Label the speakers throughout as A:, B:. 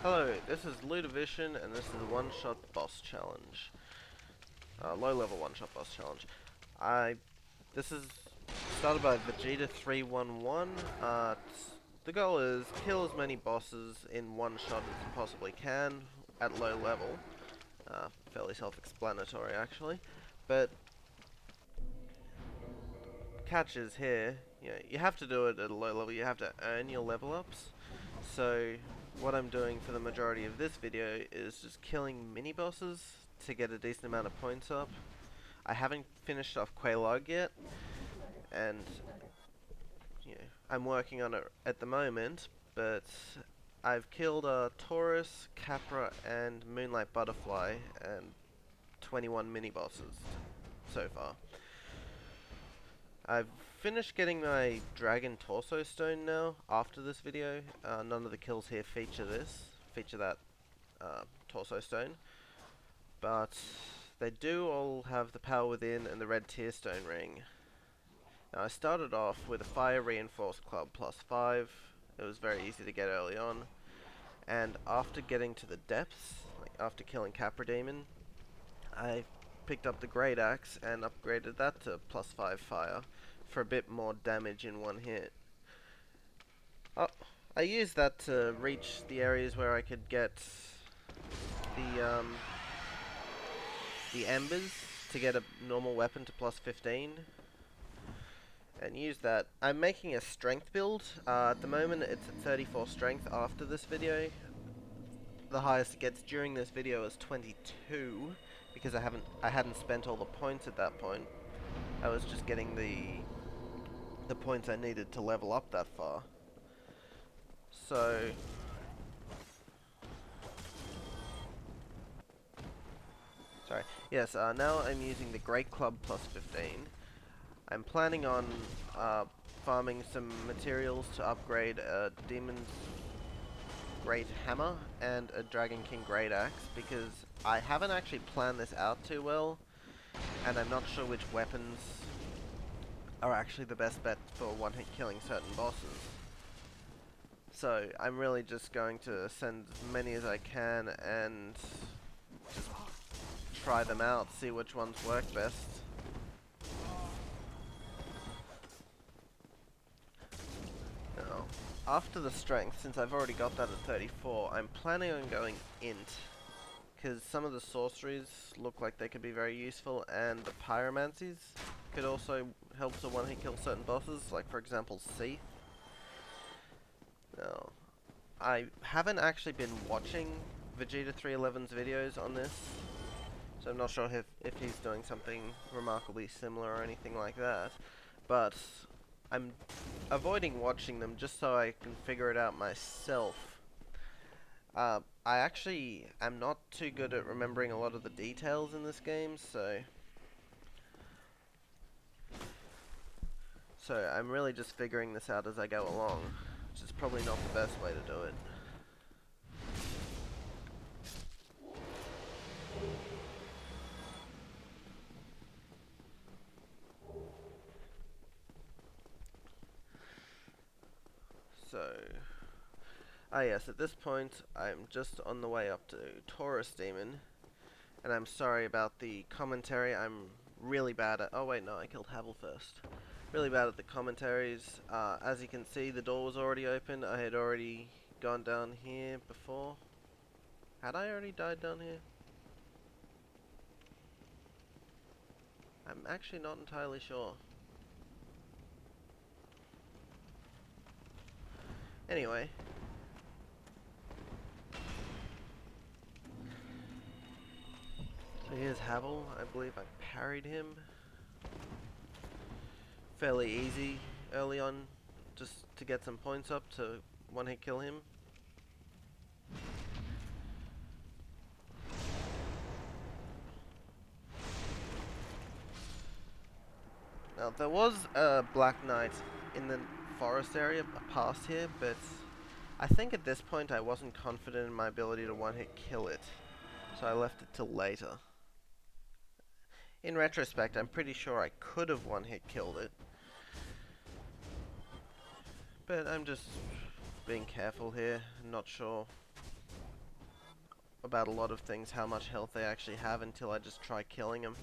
A: Hello, this is Ludovision, and this is a one-shot boss challenge. Low-level one-shot boss challenge. This is started by Vegeta 311. The goal is kill as many bosses in one shot as you possibly can at low level. Fairly self-explanatory, actually. But catch is here. You have to do it at a low level. You have to earn your level ups. So what I'm doing for the majority of this video is just killing mini bosses to get a decent amount of points up. I haven't finished off Quelaag yet, and I'm working on it at the moment, but I've killed Taurus, Capra, and Moonlight Butterfly, and 21 mini bosses so far. I've finished getting my Dragon Torso Stone now after this video. None of the kills here feature that Torso Stone, but they do all have the Power Within and the Red Tear Stone Ring. Now I started off with a Fire Reinforced Club +5. It was very easy to get early on, and after getting to the depths, like after killing Capra Demon, I picked up the Great Axe and upgraded that to +5 fire for a bit more damage in one hit. Oh, I used that to reach the areas where I could get the the embers to get a normal weapon to +15, and use that. I'm making a strength build. At the moment it's at 34 strength after this video. The highest it gets during this video is 22, because I hadn't spent all the points at that point. I was just getting the points I needed to level up that far. So sorry. Yes, now I'm using the Great Club +15. I'm planning on farming some materials to upgrade a Demon's Great Hammer and a Dragon King Great Axe, because I haven't actually planned this out too well, and I'm not sure which weapons are actually the best bet for one-hit killing certain bosses. So I'm really just going to send as many as I can and just try them out, see which ones work best. Now, after the strength, since I've already got that at 34, I'm planning on going int, because some of the sorceries look like they could be very useful, and the pyromancies could also help to one-hit kill certain bosses, like for example Seath. Now, I haven't actually been watching Vegeta 311's videos on this, so I'm not sure if he's doing something remarkably similar or anything like that, but I'm avoiding watching them just so I can figure it out myself. I actually am not too good at remembering a lot of the details in this game, so I'm really just figuring this out as I go along, which is probably not the best way to do it. So, yes, at this point, I'm just on the way up to Taurus Demon, and I'm sorry about the commentary. I'm really bad at... Oh wait, no, I killed Havel first. Really bad at the commentaries. As you can see, the door was already open. I had already gone down here before. Had I already died down here? I'm actually not entirely sure. Anyway. So here's Havel. I believe I parried him. Fairly easy early on, just to get some points up to one-hit kill him. Now, there was a Black Knight in the forest area past here, but I think at this point I wasn't confident in my ability to one-hit kill it, so I left it till later. In retrospect, I'm pretty sure I could have one-hit killed it, but I'm just being careful here, not sure about a lot of things how much health they actually have until I just try killing them.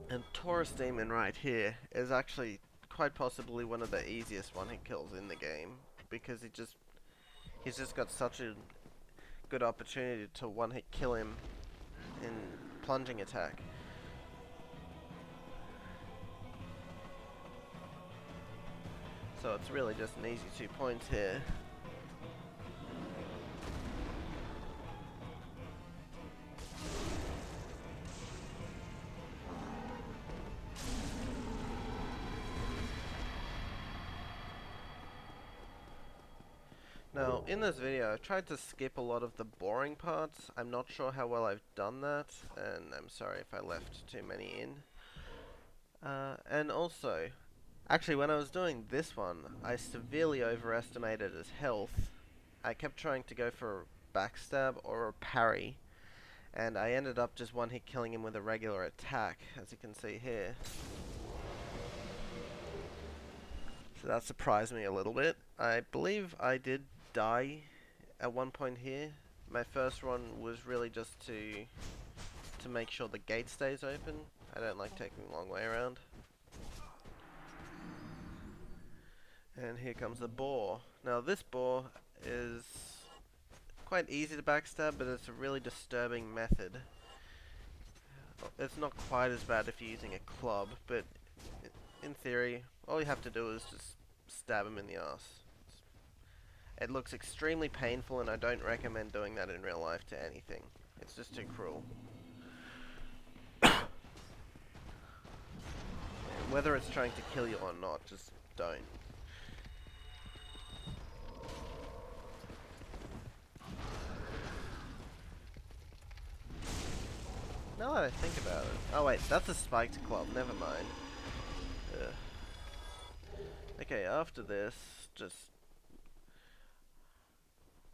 A: And Taurus Demon right here is actually quite possibly one of the easiest one-hit kills in the game, because he's just got such a good opportunity to one-hit kill him in plunging attack. So it's really just an easy 2 points here. Now, in this video, I've tried to skip a lot of the boring parts. I'm not sure how well I've done that, and I'm sorry if I left too many in. And also, actually, when I was doing this one, I severely overestimated his health. I kept trying to go for a backstab or a parry, and I ended up just one-hit killing him with a regular attack, as you can see here. So that surprised me a little bit. I believe I did die at one point here. My first one was really just to make sure the gate stays open. I don't like taking the long way around. And here comes the boar. Now this boar is quite easy to backstab, but it's a really disturbing method. It's not quite as bad if you're using a club, but in theory, all you have to do is just stab him in the arse. It looks extremely painful, and I don't recommend doing that in real life to anything. It's just too cruel. Whether it's trying to kill you or not, just don't. Now that I think about it. Oh wait, that's a spiked club, never mind. Ugh. Okay, after this,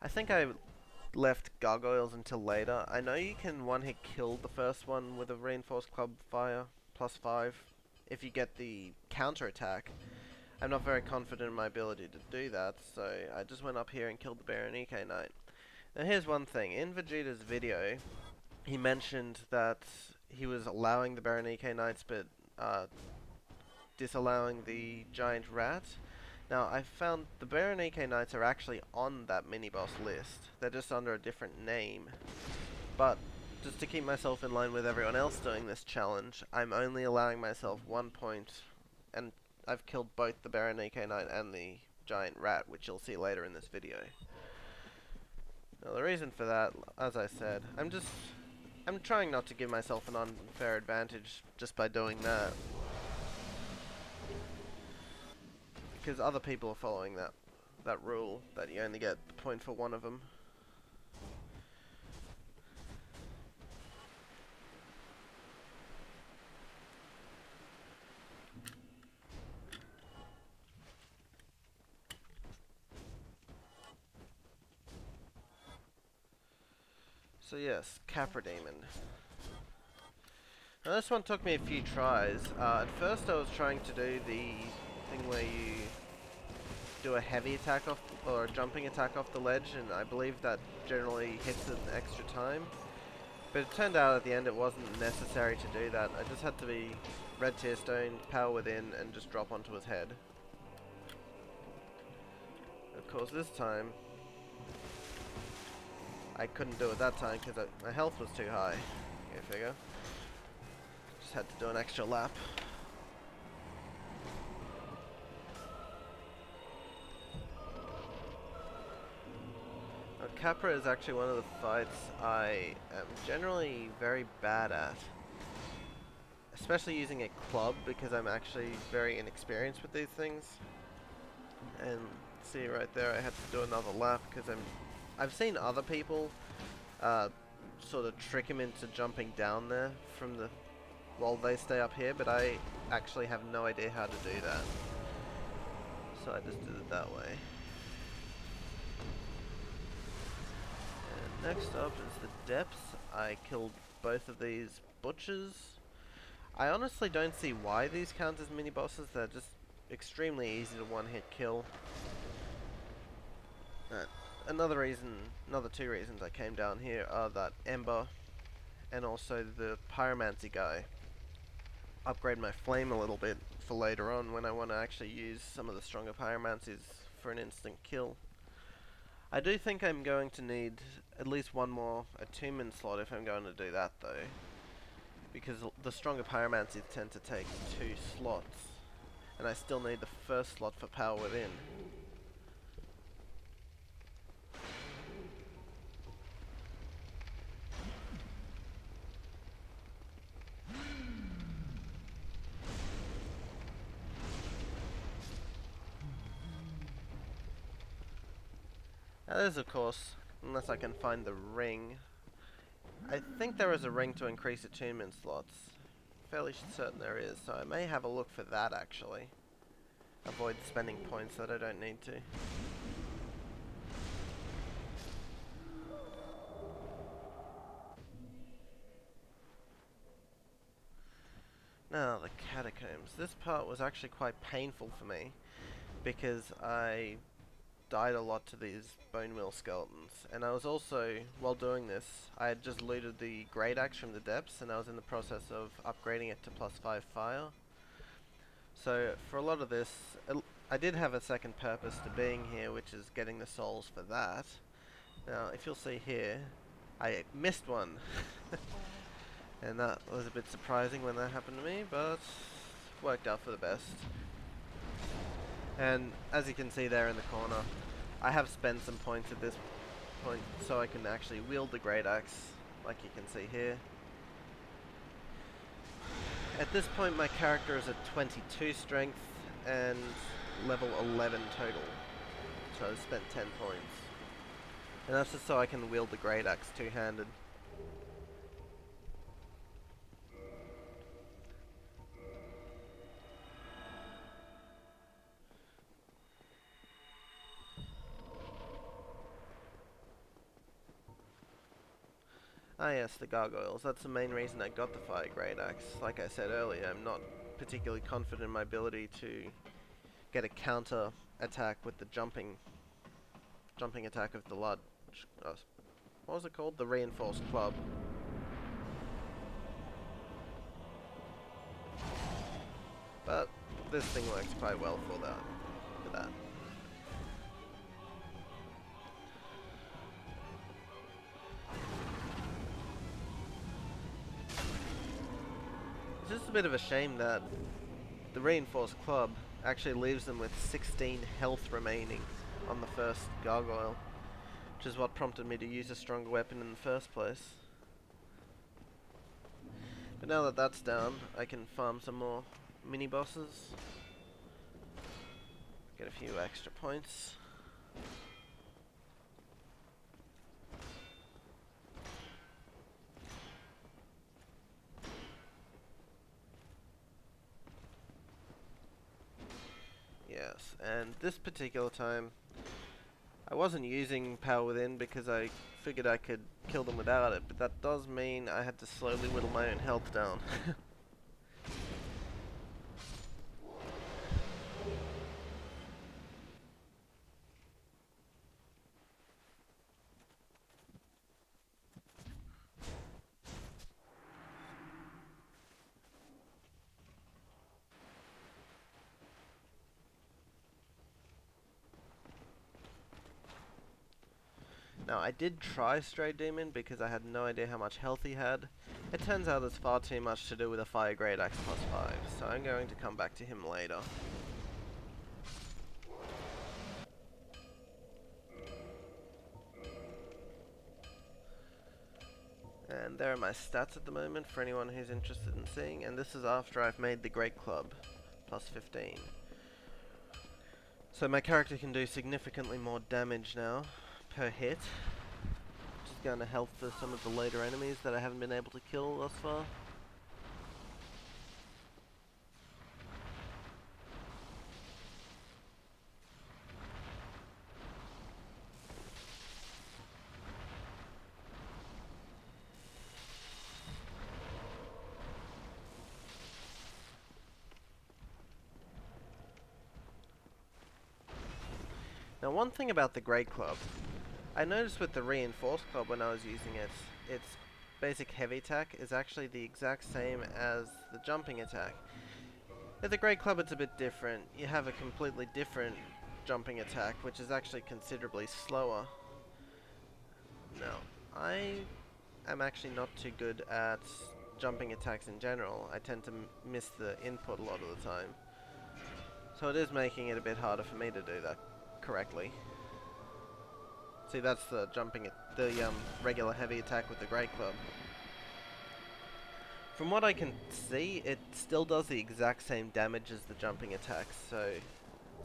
A: I think I left gargoyles until later. I know you can one-hit kill the first one with a reinforced club fire, +5, if you get the counter attack. I'm not very confident in my ability to do that, so I just went up here and killed the Berenike Knight. Now here's one thing, in Vegeta's video, he mentioned that he was allowing the Berenike Knights, but disallowing the giant rat. Now, I found the Berenike Knights are actually on that mini-boss list. They're just under a different name. But, just to keep myself in line with everyone else doing this challenge, I'm only allowing myself 1 point, and I've killed both the Berenike Knight and the giant rat, which you'll see later in this video. Now, the reason for that, as I said, I'm trying not to give myself an unfair advantage just by doing that. Because other people are following that rule, that you only get a point for one of them. So yes, Kappa Demon. Now this one took me a few tries. At first I was trying to do the thing where you do a heavy attack off, or a jumping attack off the ledge, and I believe that generally hits an extra time. But it turned out at the end it wasn't necessary to do that. I just had to be red tier stone, power within, and just drop onto his head. Of course this time, I couldn't do it that time because my health was too high. Go figure. Just had to do an extra lap. Now, Kappa is actually one of the fights I am generally very bad at. Especially using a club, because I'm actually very inexperienced with these things. And see right there, I had to do another lap because I've seen other people sort of trick him into jumping down there from while they stay up here, but I actually have no idea how to do that. So I just did it that way. And next up is the depths. I killed both of these butchers. I honestly don't see why these count as mini bosses. They're just extremely easy to one-hit kill. another two reasons I came down here are that Ember and also the Pyromancy guy. Upgrade my flame a little bit for later on when I want to actually use some of the stronger Pyromancies for an instant kill. I do think I'm going to need at least one more attunement slot if I'm going to do that though, because the stronger Pyromancies tend to take 2 slots, and I still need the first slot for Power Within. Now there's of course, unless I can find the ring. I think there is a ring to increase attunement slots. Fairly certain there is, so I may have a look for that actually. Avoid spending points that I don't need to. Now the catacombs. This part was actually quite painful for me because I died a lot to these bone wheel skeletons, and I was also, while doing this, I had just looted the great axe from the depths and I was in the process of upgrading it to +5 fire. So for a lot of this, I did have a second purpose to being here, which is getting the souls for that. Now if you'll see here, I missed one and that was a bit surprising when that happened to me, but worked out for the best. And as you can see there in the corner, I have spent some points at this point so I can actually wield the great axe, like you can see here. At this point my character is at 22 strength and level 11 total, so I've spent 10 points. And that's just so I can wield the great axe two-handed. Ah yes, the gargoyles. That's the main reason I got the fire great axe. Like I said earlier, I'm not particularly confident in my ability to get a counter attack with the jumping attack of the Lud. What was it called? The reinforced club. But this thing works quite well for that. It's just a bit of a shame that the reinforced club actually leaves them with 16 health remaining on the first gargoyle, which is what prompted me to use a stronger weapon in the first place. But now that that's down, I can farm some more mini bosses, get a few extra points. Yes, and this particular time I wasn't using Power Within because I figured I could kill them without it, but that does mean I had to slowly whittle my own health down. Now, I did try Stray Demon because I had no idea how much health he had. It turns out there's far too much to do with a Fire Great Axe +5, so I'm going to come back to him later. And there are my stats at the moment for anyone who's interested in seeing, and this is after I've made the Great Club, +15. So my character can do significantly more damage now per hit, which is going to help for some of the later enemies that I haven't been able to kill thus far. Now one thing about the Great Club I noticed with the reinforced club when I was using it, its basic heavy attack is actually the exact same as the jumping attack. With the great club it's a bit different. You have a completely different jumping attack, which is actually considerably slower. Now, I am actually not too good at jumping attacks in general. I tend to miss the input a lot of the time. So it is making it a bit harder for me to do that correctly. See, that's the regular heavy attack with the great club. From what I can see, it still does the exact same damage as the jumping attack, so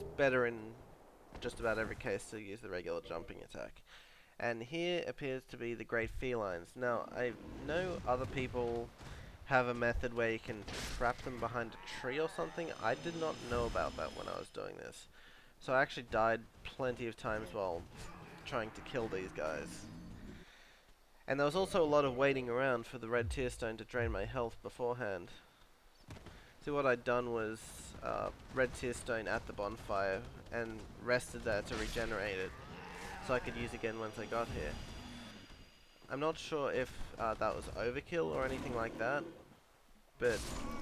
A: it's better in just about every case to use the regular jumping attack. And here appears to be the great felines. Now, I know other people have a method where you can trap them behind a tree or something. I did not know about that when I was doing this. So I actually died plenty of times while trying to kill these guys. And there was also a lot of waiting around for the red tear stone to drain my health beforehand. So what I'd done was red tear stone at the bonfire and rested there to regenerate it, so I could use again once I got here. I'm not sure if that was overkill or anything like that, but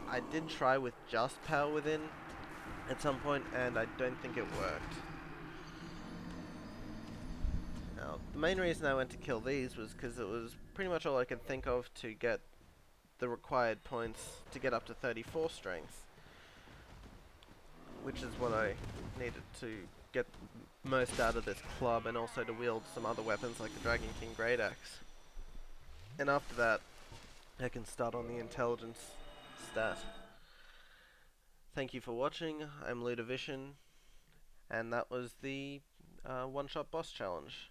A: I did try with just power within at some point and I don't think it worked. Now, the main reason I went to kill these was because it was pretty much all I could think of to get the required points to get up to 34 strength, which is what I needed to get most out of this club and also to wield some other weapons like the Dragon King Great Axe. And after that, I can start on the intelligence stat. Thank you for watching. I'm Ludovision, and that was the one-shot boss challenge.